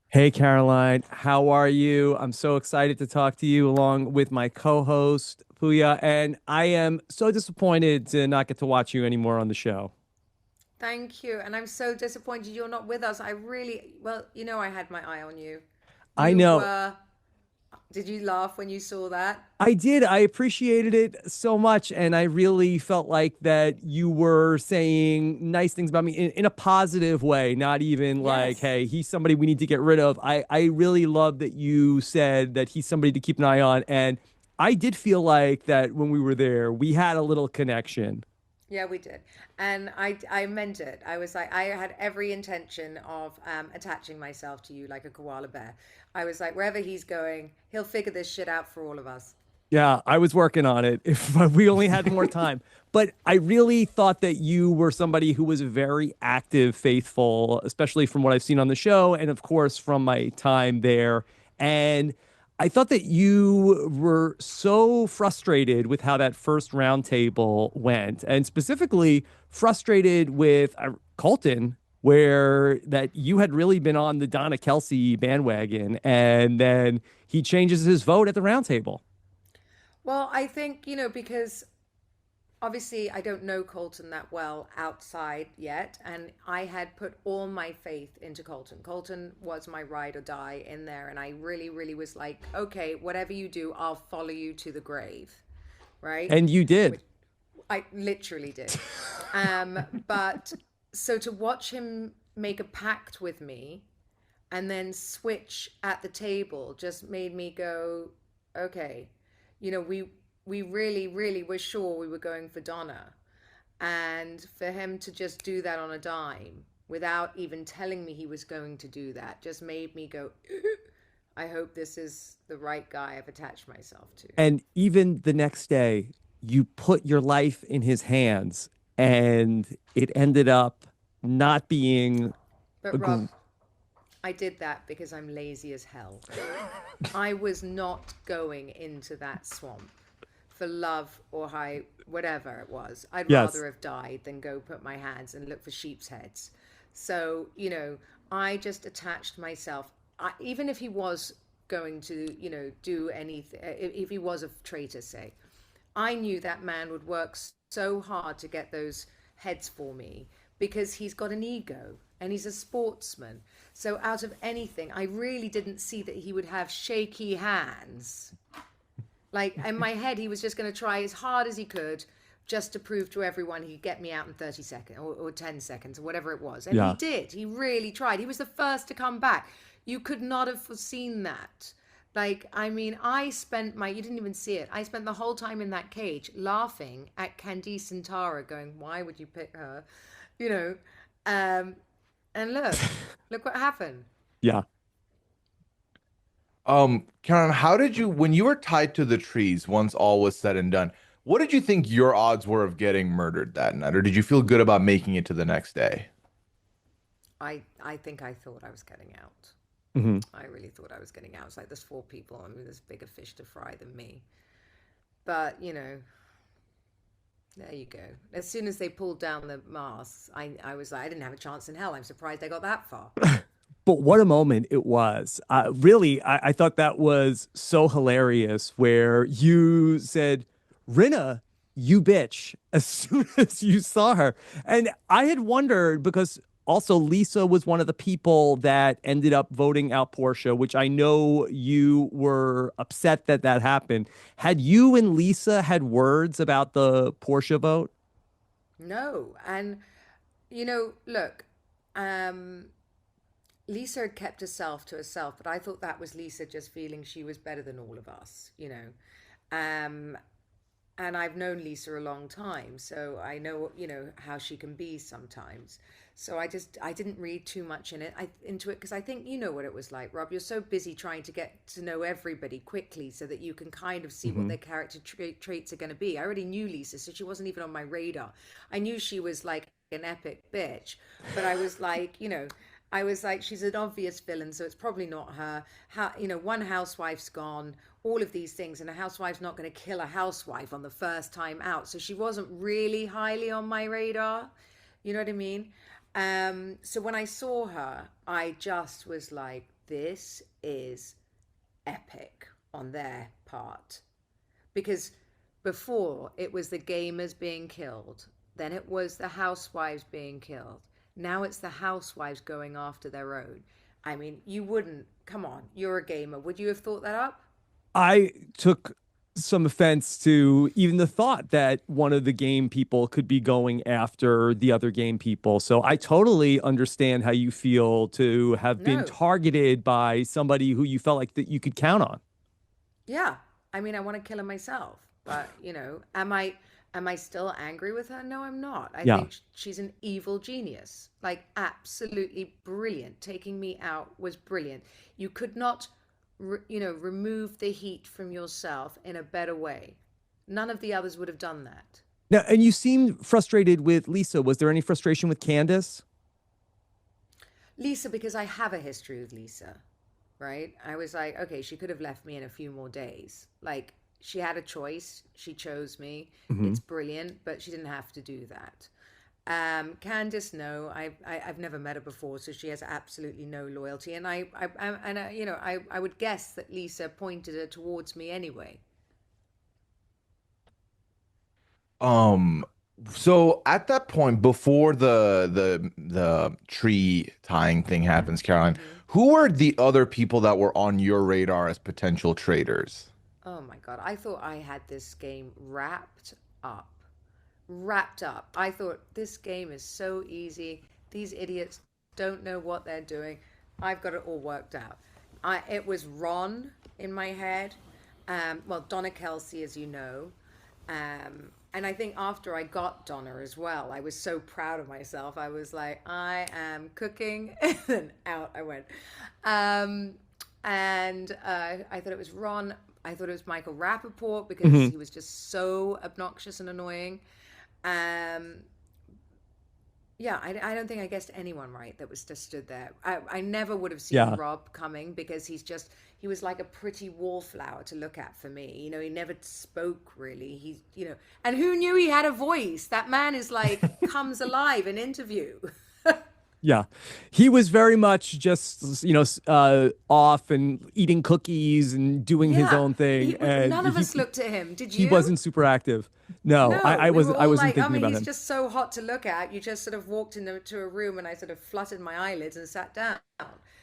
Hey Caroline, how are you? I'm so excited to talk to you along with my co-host Pooya, and I am so disappointed to not get to watch you anymore on the show. Thank you. And I'm so disappointed you're not with us. I had my eye on you. I You know were, did you laugh when you saw that? I did. I appreciated it so much, and I really felt like that you were saying nice things about me in a positive way, not even like, Yes. "Hey, he's somebody we need to get rid of." I really love that you said that he's somebody to keep an eye on, and I did feel like that when we were there, we had a little connection. Yeah, we did. And I meant it. I was like, I had every intention of attaching myself to you like a koala bear. I was like, wherever he's going, he'll figure this shit out for all of us. Yeah, I was working on it if we only had more time. But I really thought that you were somebody who was very active, faithful, especially from what I've seen on the show and of course from my time there. And I thought that you were so frustrated with how that first round table went, and specifically frustrated with Colton, where that you had really been on the Donna Kelsey bandwagon, and then he changes his vote at the round table. Well, I think, because obviously I don't know Colton that well outside yet, and I had put all my faith into Colton. Colton was my ride or die in there, and I really, really was like, okay, whatever you do, I'll follow you to the grave, right? And you did. Which I literally did. But so to watch him make a pact with me and then switch at the table just made me go, okay, we really, really were sure we were going for Donna. And for him to just do that on a dime without even telling me he was going to do that just made me go, I hope this is the right guy I've attached myself to. And even the next day, you put your life in his hands, and it ended up not being a But Rob, I did that because I'm lazy as hell. I was not going into that swamp for love or high, whatever it was. I'd yes. rather have died than go put my hands and look for sheep's heads. So, I just attached myself. Even if he was going to, do anything, if he was a traitor, say, I knew that man would work so hard to get those heads for me because he's got an ego and he's a sportsman. So, out of anything, I really didn't see that he would have shaky hands. Like in my head, he was just going to try as hard as he could just to prove to everyone he could get me out in 30 seconds or 10 seconds or whatever it was. And he Yeah. did. He really tried. He was the first to come back. You could not have foreseen that. Like, I mean, you didn't even see it. I spent the whole time in that cage laughing at Candice and Tara, going, why would you pick her? You know, um, and look what happened. Yeah. Karen, how did you, when you were tied to the trees, once all was said and done, what did you think your odds were of getting murdered that night? Or did you feel good about making it to the next day? I think I thought I was getting out. Hmm. I really thought I was getting out. It's like there's four people. I mean, there's bigger fish to fry than me. But there you go. As soon as they pulled down the masks, I was like, I didn't have a chance in hell. I'm surprised I got that far. But what a moment it was. Really, I thought that was so hilarious where you said, Rinna, you bitch, as soon as you saw her. And I had wondered because also Lisa was one of the people that ended up voting out Portia, which I know you were upset that that happened. Had you and Lisa had words about the Portia vote? No, and look, um, Lisa had kept herself to herself, but I thought that was Lisa just feeling she was better than all of us. Um, and I've known Lisa a long time, so I know how she can be sometimes. So I didn't read too much into it because I think you know what it was like, Rob. You're so busy trying to get to know everybody quickly so that you can kind of see what Hmm. their character traits are going to be. I already knew Lisa, so she wasn't even on my radar. I knew she was like an epic bitch, but I was like, I was like, she's an obvious villain, so it's probably not her. One housewife's gone, all of these things, and a housewife's not going to kill a housewife on the first time out. So she wasn't really highly on my radar. You know what I mean? So when I saw her, I just was like, this is epic on their part. Because before it was the gamers being killed, then it was the housewives being killed. Now it's the housewives going after their own. I mean, you wouldn't, come on, you're a gamer. Would you have thought that up? I took some offense to even the thought that one of the game people could be going after the other game people. So I totally understand how you feel to have been No. targeted by somebody who you felt like that you could count on. Yeah. I mean, I want to kill her myself. But, you know, am I still angry with her? No, I'm not. I Yeah. think she's an evil genius. Like, absolutely brilliant. Taking me out was brilliant. You could not remove the heat from yourself in a better way. None of the others would have done that. Now, and you seemed frustrated with Lisa. Was there any frustration with Candace? Lisa, because I have a history with Lisa, right? I was like, okay, she could have left me in a few more days. Like, she had a choice. She chose me. Mm-hmm. It's brilliant, but she didn't have to do that. Candice, no, I've never met her before, so she has absolutely no loyalty. And I would guess that Lisa pointed her towards me anyway. So at that point, before the tree tying thing happens, Caroline, Hmm. who were the other people that were on your radar as potential traitors? Oh my God, I thought I had this game wrapped up. Wrapped up. I thought this game is so easy. These idiots don't know what they're doing. I've got it all worked out. It was Ron in my head. Well, Donna Kelsey, as you know. And I think after I got Donna as well, I was so proud of myself. I was like, I am cooking, and then out I went. I thought it was Ron. I thought it was Michael Rappaport because Mm-hmm. he was just so obnoxious and annoying. Yeah, I don't think I guessed anyone right that was just stood there. I never would have seen Yeah. Rob coming because he was like a pretty wallflower to look at for me. You know, he never spoke really. And who knew he had a voice? That man is like, comes alive in interview. Yeah. He was very much just, off and eating cookies and doing his Yeah, own thing. And none of us looked at him. Did he you? wasn't super active. No, No, I we wasn't were I all wasn't like, I thinking mean, about he's him. just so hot to look at. You just sort of walked into a room and I sort of fluttered my eyelids and sat down.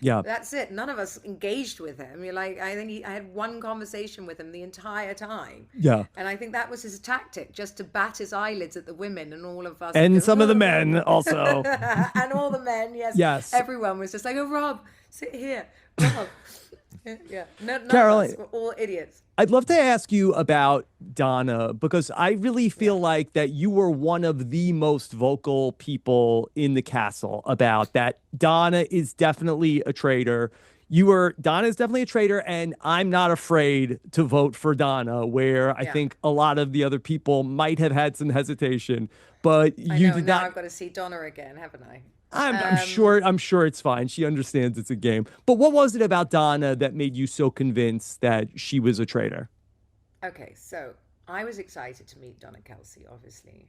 Yeah. That's it. None of us engaged with him. You're like, I think I had one conversation with him the entire time. Yeah. And I think that was his tactic, just to bat his eyelids at the women and all of us. And go, some of the "Oh." men also. And all the men, yes. Yes. Everyone was just like, oh, Rob, sit here. Rob. Yeah. None of Caroline, us were all idiots. I'd love to ask you about Donna because I really feel like that you were one of the most vocal people in the castle about that. Donna is definitely a traitor. Donna is definitely a traitor, and I'm not afraid to vote for Donna, where I Yeah. think a lot of the other people might have had some hesitation, but I you know, did and now not. I've got to see Donna again, haven't I? I'm sure it's fine. She understands it's a game. But what was it about Donna that made you so convinced that she was a traitor? Okay, so I was excited to meet Donna Kelsey, obviously.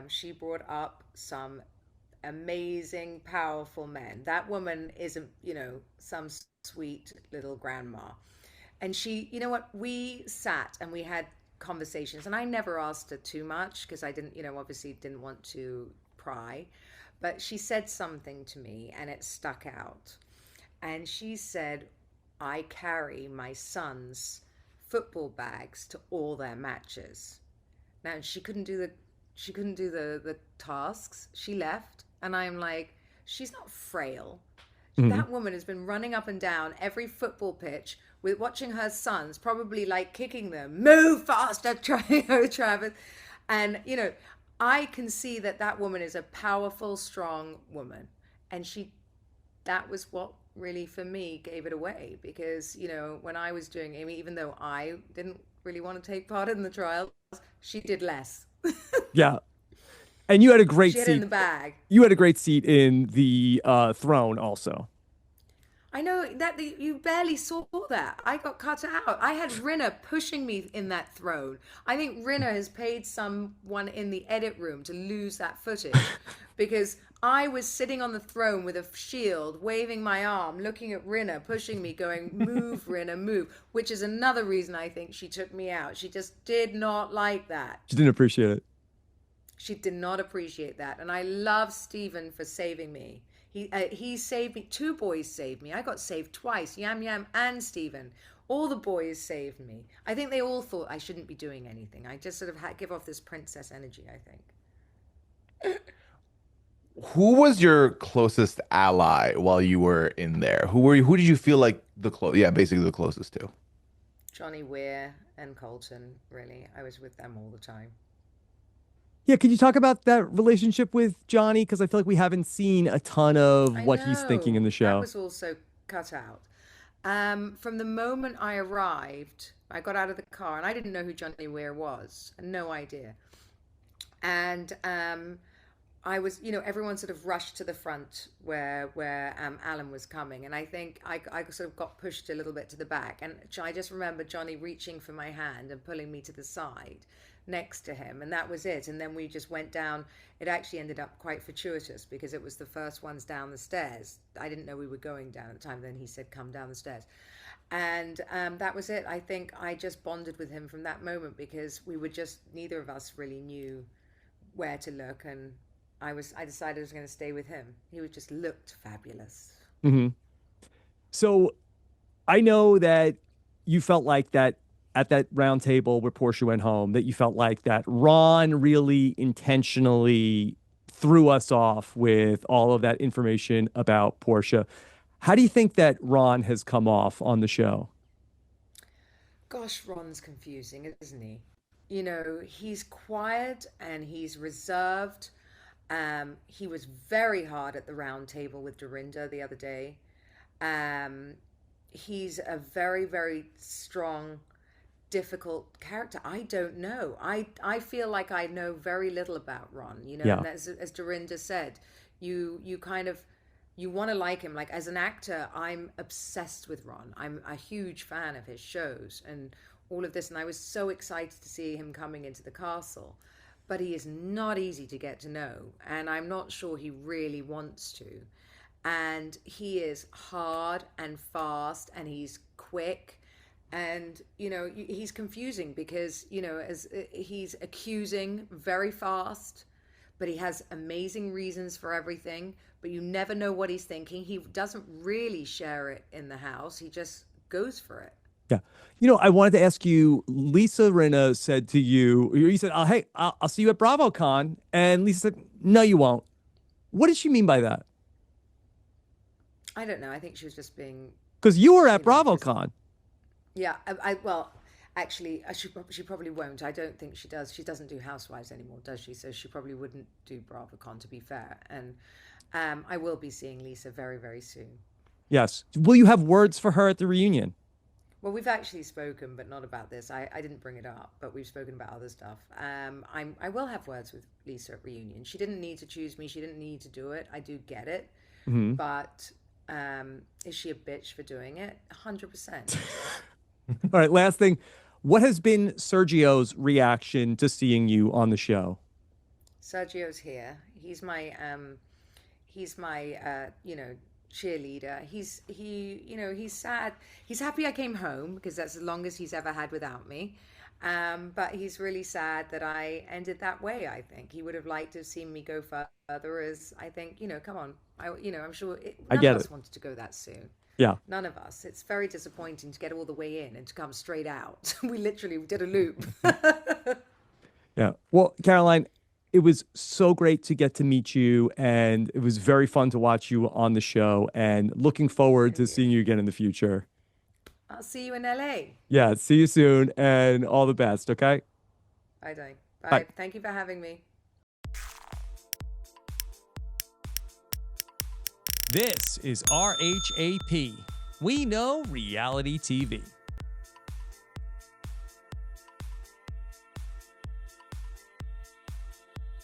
She brought up some amazing, powerful men. That woman isn't, some sweet little grandma. And she, you know what, we sat and we had conversations, and I never asked her too much because I didn't, obviously didn't want to pry. But she said something to me and it stuck out. And she said, I carry my son's football bags to all their matches. Now she couldn't do the tasks. She left, and I'm like, she's not frail. That woman has been running up and down every football pitch with watching her sons, probably like kicking them, move faster, Travis. And I can see that woman is a powerful, strong woman, and that was what really for me gave it away because when I was doing Amy, even though I didn't really want to take part in the trials, she did less. Yeah. And you had a great She had it in seat. the bag. You had a great seat in the throne also. I know that you barely saw that. I got cut out. I had Rinna pushing me in that throne. I think Rinna has paid someone in the edit room to lose that footage because I was sitting on the throne with a shield, waving my arm, looking at Rinna, pushing me, going, move, Rinna, move, which is another reason I think she took me out. She just did not like that. She didn't appreciate it. She did not appreciate that. And I love Stephen for saving me. He saved me. 2 boys saved me. I got saved twice, Yam Yam and Stephen. All the boys saved me. I think they all thought I shouldn't be doing anything. I just sort of give off this princess energy, I think. Who was your closest ally while you were in there? Who did you feel like basically the closest to? Johnny Weir and Colton, really. I was with them all the time. Yeah, could you talk about that relationship with Johnny? Because I feel like we haven't seen a ton of what he's thinking in the show. That was also cut out. From the moment I arrived, I got out of the car and I didn't know who Johnny Weir was. No idea. And I was, everyone sort of rushed to the front where Alan was coming. And I think I sort of got pushed a little bit to the back. And I just remember Johnny reaching for my hand and pulling me to the side next to him, and that was it. And then we just went down. It actually ended up quite fortuitous because it was the first ones down the stairs. I didn't know we were going down at the time. Then he said, come down the stairs. And that was it. I think I just bonded with him from that moment because we were just, neither of us really knew where to look. And I decided I was going to stay with him. He just looked fabulous. Mm-hmm. So I know that you felt like that at that round table where Portia went home, that you felt like that Ron really intentionally threw us off with all of that information about Portia. How do you think that Ron has come off on the show? Gosh, Ron's confusing, isn't he? He's quiet and he's reserved. He was very hard at the round table with Dorinda the other day. He's a very, very strong, difficult character. I don't know. I feel like I know very little about Ron, Yeah. And as Dorinda said, you want to like him. Like, as an actor, I'm obsessed with Ron. I'm a huge fan of his shows and all of this, and I was so excited to see him coming into the castle. But he is not easy to get to know, and I'm not sure he really wants to. And he is hard and fast, and he's quick. And he's confusing because as he's accusing very fast, but he has amazing reasons for everything, but you never know what he's thinking. He doesn't really share it in the house. He just goes for it. Yeah. I wanted to ask you, Lisa Rinna said to you, you said, hey, I'll see you at BravoCon. And Lisa said, no, you won't. What did she mean by that? I don't know. I think she was just being... Because you were at BravoCon. Yeah, well, actually, she probably won't. I don't think she does. She doesn't do Housewives anymore, does she? So she probably wouldn't do BravoCon, to be fair. And I will be seeing Lisa very, very soon. Yes. Will you have words for her at the reunion? Well, we've actually spoken, but not about this. I didn't bring it up, but we've spoken about other stuff. I will have words with Lisa at reunion. She didn't need to choose me. She didn't need to do it. I do get it. Mm-hmm. But is she a bitch for doing it? 100%. All right, last thing. What has been Sergio's reaction to seeing you on the show? Sergio's here. He's my cheerleader. He's sad. He's happy I came home because that's the longest he's ever had without me. But he's really sad that I ended that way. I think he would have liked to have seen me go further. As I think, come on. I'm sure none of us wanted to go that soon. Yeah. None of us. It's very disappointing to get all the way in and to come straight out. We literally did a loop. Yeah. Well, Caroline, it was so great to get to meet you, and it was very fun to watch you on the show, and looking forward to seeing you again in the future. I'll see you in LA. Yeah. See you soon, and all the best. Okay. Bye. Bye. Thank you for having me. This is RHAP. We know reality TV.